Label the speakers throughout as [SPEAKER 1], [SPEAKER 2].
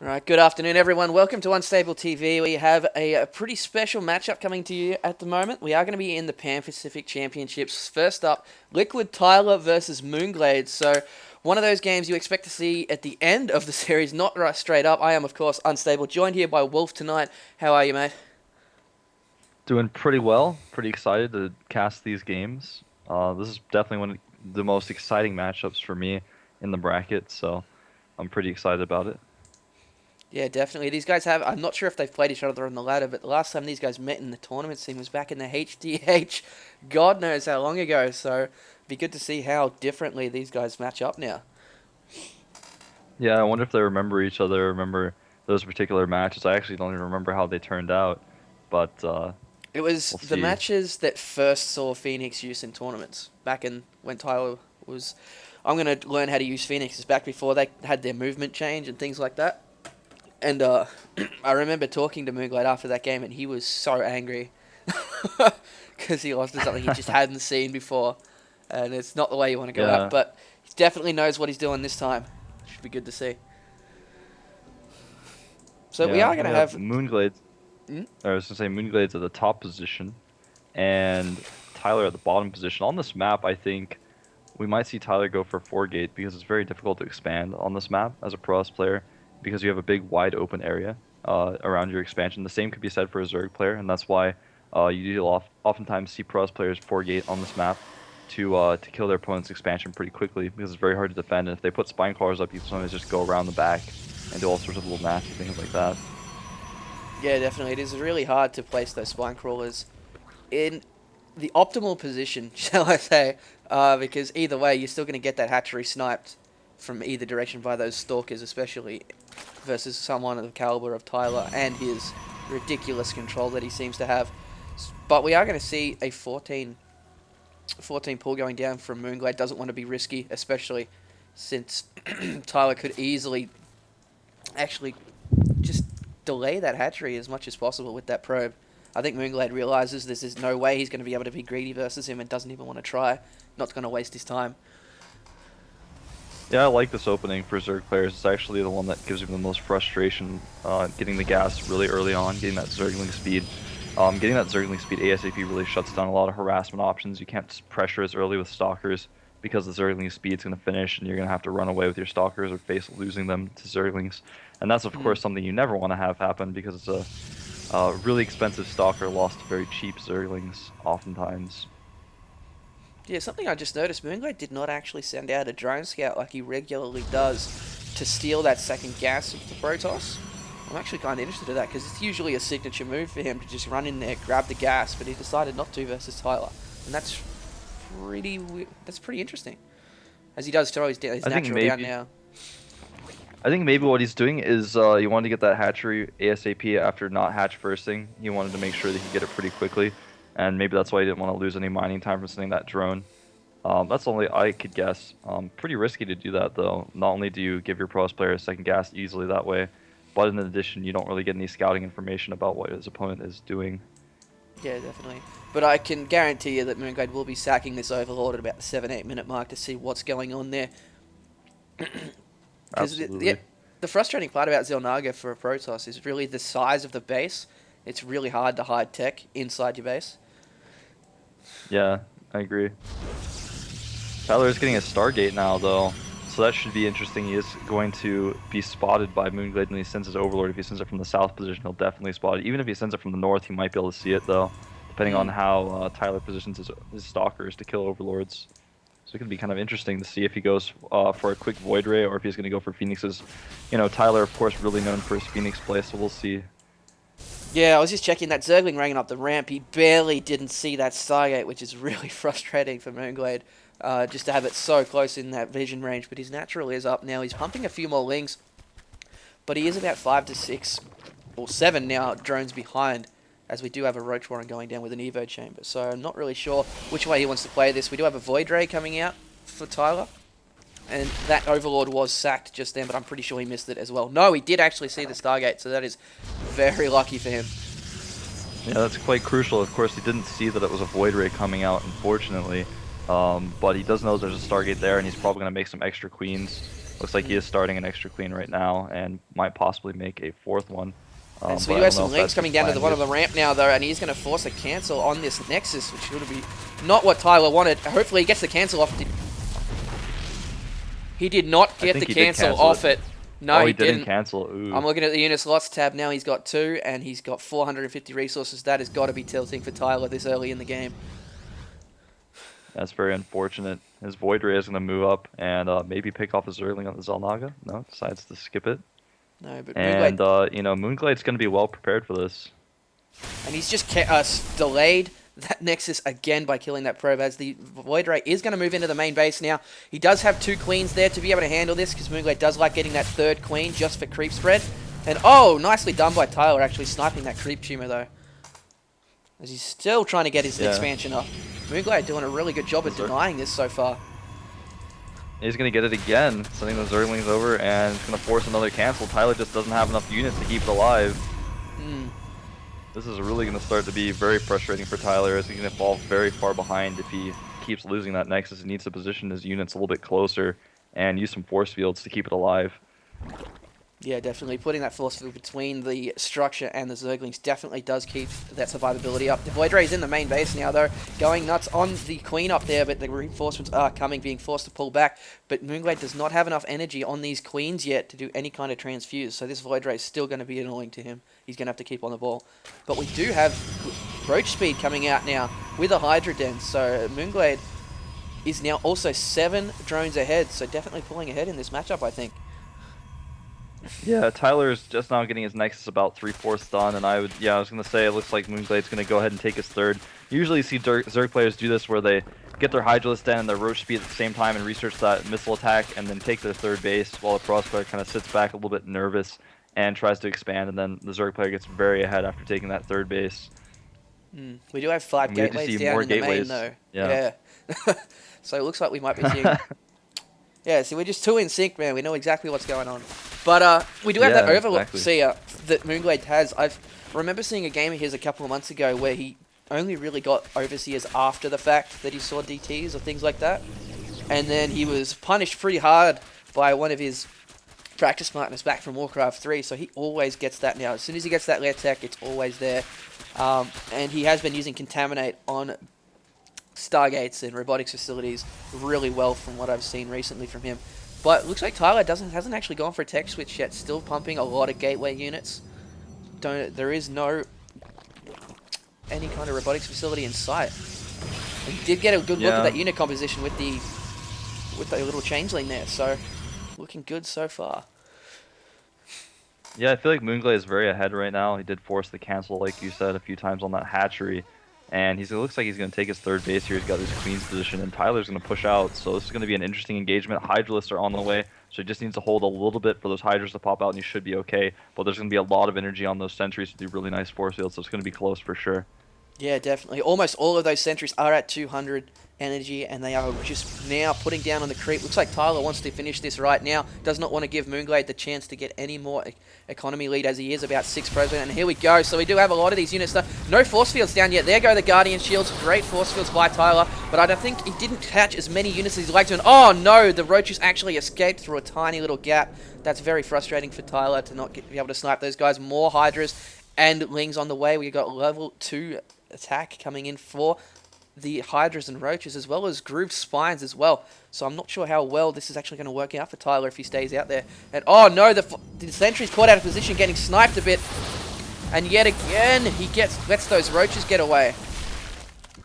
[SPEAKER 1] All right, good afternoon, everyone. Welcome to Unstable TV. We have a pretty special matchup coming to you at the moment. We are going to be in the Pan Pacific Championships. First up, liquidtyler versus moonglade. So, one of those games you expect to see at the end of the series, not right straight up. I am, of course, Unstable, joined here by Wolf tonight. How are you, mate?
[SPEAKER 2] Doing pretty well. Pretty excited to cast these games. This is definitely one of the most exciting matchups for me in the bracket, so I'm pretty excited about it.
[SPEAKER 1] Yeah, definitely. These guys have. I'm not sure if they've played each other on the ladder, but the last time these guys met in the tournament scene was back in the HDH. God knows how long ago. So, be good to see how differently these guys match up now.
[SPEAKER 2] Yeah, I wonder if they remember each other, remember those particular matches. I actually don't even remember how they turned out, but
[SPEAKER 1] It was
[SPEAKER 2] we'll
[SPEAKER 1] the
[SPEAKER 2] see.
[SPEAKER 1] matches that first saw Phoenix use in tournaments back in when Tyler was. I'm gonna learn how to use Phoenixes back before they had their movement change and things like that. And I remember talking to Moonglade after that game, and he was so angry because he lost to something he just hadn't seen before, and it's not the way you want to go out.
[SPEAKER 2] Yeah,
[SPEAKER 1] But he definitely knows what he's doing this time. Should be good to see. So we
[SPEAKER 2] yeah,
[SPEAKER 1] are
[SPEAKER 2] we
[SPEAKER 1] gonna
[SPEAKER 2] have
[SPEAKER 1] have.
[SPEAKER 2] Moonglade.
[SPEAKER 1] Mm?
[SPEAKER 2] I was gonna say Moonglade's at the top position, and Tyler at the bottom position. On this map, I think we might see Tyler go for 4 gate because it's very difficult to expand on this map as a Pro player because you have a big wide open area around your expansion. The same could be said for a Zerg player, and that's why you do oftentimes see Pro players 4 gate on this map to kill their opponent's expansion pretty quickly because it's very hard to defend. And if they put spine crawlers up, you can sometimes just go around the back and do all sorts of little nasty things like that.
[SPEAKER 1] Yeah, definitely. It is really hard to place those spine crawlers in the optimal position, shall I say, because either way, you're still going to get that hatchery sniped from either direction by those stalkers, especially versus someone of the caliber of Tyler and his ridiculous control that he seems to have. But we are going to see a 14 pull going down from Moonglade. Doesn't want to be risky, especially since Tyler could easily actually just delay that hatchery as much as possible with that probe. I think Moonglade realizes there's no way he's going to be able to be greedy versus him and doesn't even want to try. Not going to waste his time.
[SPEAKER 2] Yeah, I like this opening for Zerg players. It's actually the one that gives me the most frustration, getting the gas really early on, getting that Zergling speed. Getting that Zergling speed ASAP really shuts down a lot of harassment options. You can't pressure as early with Stalkers because the Zergling speed's going to finish and you're going to have to run away with your Stalkers or face losing them to Zerglings. And that's, of
[SPEAKER 1] Mm.
[SPEAKER 2] course, something you never want to have happen because it's a really expensive Stalker lost to very cheap Zerglings oftentimes.
[SPEAKER 1] Yeah, something I just noticed, Moonglade did not actually send out a drone scout like he regularly does to steal that second gas of the Protoss. I'm actually kind of interested in that because it's usually a signature move for him to just run in there, grab the gas, but he decided not to versus Tyler, and that's pretty interesting. As he does throw his
[SPEAKER 2] I think
[SPEAKER 1] natural down
[SPEAKER 2] maybe
[SPEAKER 1] now.
[SPEAKER 2] I think maybe what he's doing is he wanted to get that hatchery ASAP after not hatch firsting. He wanted to make sure that he could get it pretty quickly, and maybe that's why he didn't want to lose any mining time from sending that drone. That's only I could guess. Pretty risky to do that though. Not only do you give your pros player a second gas easily that way, but in addition, you don't really get any scouting information about what his opponent is doing.
[SPEAKER 1] Yeah, definitely. But I can guarantee you that Moonglade will be sacking this Overlord at about the 7-8 minute mark to see what's going on there. Because
[SPEAKER 2] Absolutely.
[SPEAKER 1] the frustrating part about Zelnaga for a Protoss is really the size of the base. It's really hard to hide tech inside your base.
[SPEAKER 2] Yeah, I agree. Tyler is getting a Stargate now, though, so that should be interesting. He is going to be spotted by Moonglade when he sends his Overlord. If he sends it from the south position, he'll definitely spot it. Even if he sends it from the north, he might be able to see it, though, depending on
[SPEAKER 1] Mm.
[SPEAKER 2] how Tyler positions his Stalkers to kill Overlords. So it could be kind of interesting to see if he goes for a quick Void Ray or if he's going to go for Phoenixes. You know, Tyler, of course, really known for his Phoenix play, so we'll see.
[SPEAKER 1] Yeah, I was just checking that Zergling ranging up the ramp. He barely didn't see that Stargate, which is really frustrating for Moonglade. Just to have it so close in that vision range. But his natural is up now. He's pumping a few more lings, but he is about 5 to 6 or 7 now drones behind, as we do have a Roach Warren going down with an Evo chamber. So I'm not really sure which way he wants to play this. We do have a Void Ray coming out for Tyler. And that Overlord was sacked just then, but I'm pretty sure he missed it as well. No, he did actually see the Stargate, so that is very lucky for him.
[SPEAKER 2] Yeah, that's quite crucial. Of course, he didn't see that it was a Void Ray coming out, unfortunately. But he does know there's a Stargate there, and he's probably going to make some extra queens Looks like he is starting an extra queen right now and might possibly make a fourth one.
[SPEAKER 1] And so
[SPEAKER 2] but
[SPEAKER 1] we do
[SPEAKER 2] I
[SPEAKER 1] have
[SPEAKER 2] don't know
[SPEAKER 1] some
[SPEAKER 2] if
[SPEAKER 1] links
[SPEAKER 2] that's his
[SPEAKER 1] coming down to the
[SPEAKER 2] plan
[SPEAKER 1] bottom of
[SPEAKER 2] here.
[SPEAKER 1] the ramp now, though, and he's going to force a cancel on this Nexus, which would be not what Tyler wanted. Hopefully he gets the cancel off. He did not get the cancel off it. No,
[SPEAKER 2] Oh,
[SPEAKER 1] he
[SPEAKER 2] didn't
[SPEAKER 1] didn't.
[SPEAKER 2] cancel. Ooh.
[SPEAKER 1] I'm looking at the unit slots tab now. He's got 2, and he's got 450 resources. That has got to be tilting for Tyler this early in the game.
[SPEAKER 2] That's very unfortunate. His Void Ray is going to move up and maybe pick off his Zergling on the Zelnaga. No, decides to skip it.
[SPEAKER 1] No, but
[SPEAKER 2] And,
[SPEAKER 1] Moonglade,
[SPEAKER 2] you know, Moonglade's going to be well prepared for this.
[SPEAKER 1] and he's just delayed that Nexus again by killing that probe, as the Void Ray is going to move into the main base now. He does have 2 queens there to be able to handle this, because Moonglade does like getting that 3rd queen just for creep spread. And oh, nicely done by Tyler, actually sniping that creep tumor though, as he's still trying to get his expansion up. Moonglade doing a really good job of denying this so far.
[SPEAKER 2] He's going to get it again, sending the Zerglings over, and it's going to force another cancel. Tyler just doesn't have enough units to keep it alive. This is really going to start to be very frustrating for Tyler, as he's going to fall very far behind if he keeps losing that Nexus. He needs to position his units a little bit closer and use some force fields to keep it alive.
[SPEAKER 1] Yeah, definitely. Putting that force field between the structure and the Zerglings definitely does keep that survivability up. The Void Ray's in the main base now, though, going nuts on the Queen up there, but the reinforcements are coming, being forced to pull back. But Moonglade does not have enough energy on these Queens yet to do any kind of transfuse, so this Void Ray is still going to be annoying to him. He's going to have to keep on the ball. But we do have Roach Speed coming out now with a Hydra Den, so Moonglade is now also 7 drones ahead, so definitely pulling ahead in this matchup, I think.
[SPEAKER 2] Yeah, Tyler's just now getting his Nexus about 3/4 done, and I was gonna say it looks like Moonglade's gonna go ahead and take his 3rd. Usually you see Zerg players do this where they get their Hydralisk Den and their Roach Speed at the same time and research that missile attack and then take their 3rd base, while the Cross player kind of sits back a little bit nervous and tries to expand, and then the Zerg player gets very ahead after taking that 3rd base.
[SPEAKER 1] We do have 5 gateways down in the main, though. Yeah. So it looks like we might be seeing... Yeah, see, we're just 2 in sync, man. We know exactly what's going on. But we do have that overseer that Moonglade has. I remember seeing a game of his a couple of months ago where he only really got overseers after the fact that he saw DTs or things like that. And then he was punished pretty hard by one of his practice partners back from Warcraft 3, so he always gets that now. As soon as he gets that lair tech, it's always there. And he has been using Contaminate on Stargates and robotics facilities really well from what I've seen recently from him. But it looks like Tyler hasn't actually gone for a tech switch yet, still pumping a lot of gateway units. There is no any kind of robotics facility in sight. And he did get a good look at that unit composition with the little changeling there, so looking good so far.
[SPEAKER 2] Yeah, I feel like Moonglade is very ahead right now. He did force the cancel, like you said, a few times on that hatchery. And it looks like he's going to take his 3rd base here. He's got his Queen's position, and Tyler's going to push out. So this is going to be an interesting engagement. Hydralisks are on the way, so he just needs to hold a little bit for those Hydras to pop out, and he should be okay. But there's going to be a lot of energy on those sentries to do really nice force fields, so it's going to be close for sure.
[SPEAKER 1] Yeah, definitely. Almost all of those sentries are at 200 energy, and they are just now putting down on the creep. Looks like Tyler wants to finish this right now. Does not want to give Moonglade the chance to get any more economy lead, as he is about 6 probes. And here we go. So we do have a lot of these units. No force fields down yet. There go the Guardian Shields. Great force fields by Tyler, but I don't think he didn't catch as many units as he'd like to. And oh no, the Roaches actually escaped through a tiny little gap. That's very frustrating for Tyler to not be able to snipe those guys. More Hydras and Lings on the way. We got level 2 attack coming in for the Hydras and Roaches, as well as grooved spines as well. So I'm not sure how well this is actually going to work out for Tyler if he stays out there. And oh no, the sentry's caught out of position, getting sniped a bit. And yet again, he lets those Roaches get away.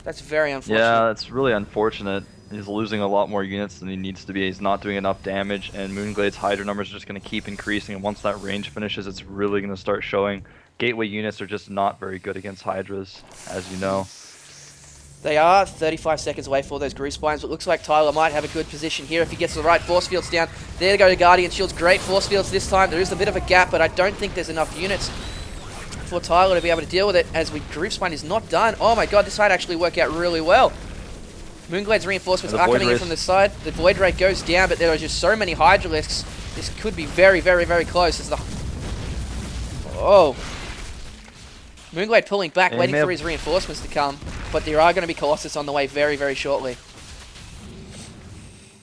[SPEAKER 1] That's very unfortunate.
[SPEAKER 2] Yeah, that's really unfortunate. He's losing a lot more units than he needs to be. He's not doing enough damage, and Moonglade's Hydra numbers are just going to keep increasing. And once that range finishes, it's really going to start showing. Gateway units are just not very good against Hydras, as you know.
[SPEAKER 1] They are 35 seconds away for those groove spines, but looks like Tyler might have a good position here if he gets the right force fields down. There go the Guardian Shields. Great force fields this time. There is a bit of a gap, but I don't think there's enough units for Tyler to be able to deal with it, as groove spine is not done. Oh my god, this might actually work out really well. Moonglade's reinforcements are coming in from the side. The Void Ray goes down, but there are just so many Hydralisks. This could be very, very, very close. Oh. Moonglade pulling back, waiting for his reinforcements to come, but there are going to be Colossus on the way very, very shortly.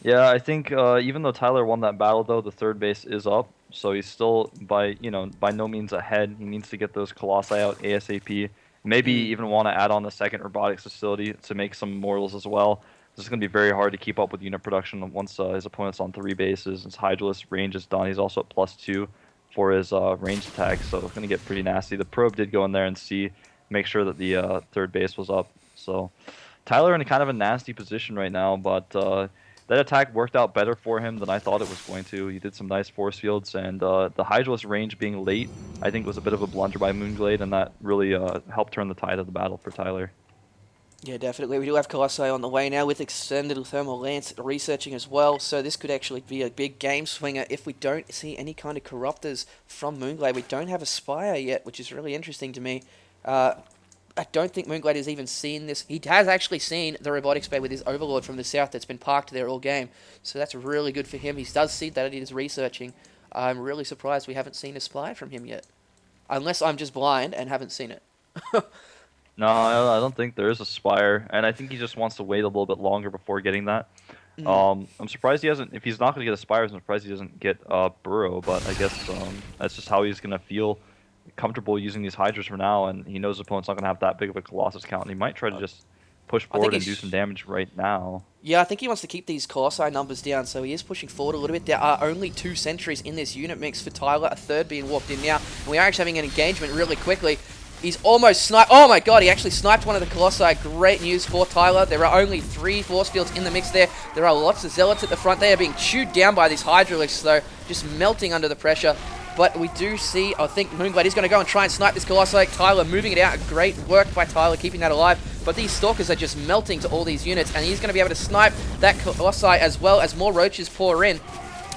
[SPEAKER 2] Yeah, I think even though Tyler won that battle, though, the third base is up, so he's still by no means ahead. He needs to get those Colossi out ASAP. Maybe
[SPEAKER 1] Mm.
[SPEAKER 2] even want to add on a second robotics facility to make some mortals as well. This is going to be very hard to keep up with unit production once his opponent's on 3 bases. His Hydralisk range is done. He's also at +2 for his range attack, so it's going to get pretty nasty. The probe did go in there and make sure that the third base was up. So Tyler in a kind of a nasty position right now, but that attack worked out better for him than I thought it was going to. He did some nice force fields, and the Hydralisk range being late, I think, was a bit of a blunder by moonglade, and that really helped turn the tide of the battle for Tyler.
[SPEAKER 1] Yeah, definitely. We do have Colossi on the way now with extended thermal lance researching as well, so this could actually be a big game swinger if we don't see any kind of corruptors from Moonglade. We don't have a Spire yet, which is really interesting to me. I don't think Moonglade has even seen this. He has actually seen the robotics bay with his Overlord from the south that's been parked there all game, so that's really good for him. He does see that it is researching. I'm really surprised we haven't seen a Spire from him yet. Unless I'm just blind and haven't seen it.
[SPEAKER 2] No, I don't think there is a Spire, and I think he just wants to wait a little bit longer before getting that.
[SPEAKER 1] Mm.
[SPEAKER 2] I'm surprised he hasn't. If he's not going to get a Spire, I'm surprised he doesn't get Burrow. But I guess that's just how he's going to feel comfortable using these Hydras for now, and he knows his opponent's not going to have that big of a Colossus count, and he might try to just push
[SPEAKER 1] I think
[SPEAKER 2] forward and do some damage right now.
[SPEAKER 1] Yeah, I think he wants to keep these Colossi numbers down, so he is pushing forward a little bit. There are only 2 sentries in this unit mix for Tyler, a third being walked in now. And we are actually having an engagement really quickly. He's almost sniped. Oh my god, he actually sniped one of the Colossi. Great news for Tyler. There are only 3 force fields in the mix there. There are lots of Zealots at the front. They are being chewed down by these Hydralisks, though, just melting under the pressure. But we do see, I think Moonglade is going to go and try and snipe this Colossi. Tyler moving it out. Great work by Tyler, keeping that alive. But these Stalkers are just melting to all these units, and he's going to be able to snipe that Colossi as well as more Roaches pour in,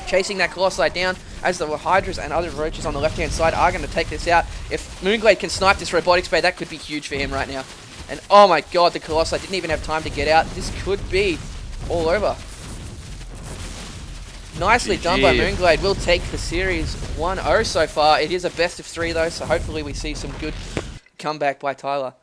[SPEAKER 1] chasing that Colossi down, as the Hydras and other Roaches on the left-hand side are going to take this out. If Moonglade can snipe this Robotics Bay, that could be huge for him right now. And oh my god, the Colossi didn't even have time to get out. This could be all over. Nicely done by Moonglade. We'll take the series 1-0 so far. It is a best of 3 though, so hopefully we see some good comeback by Tyler.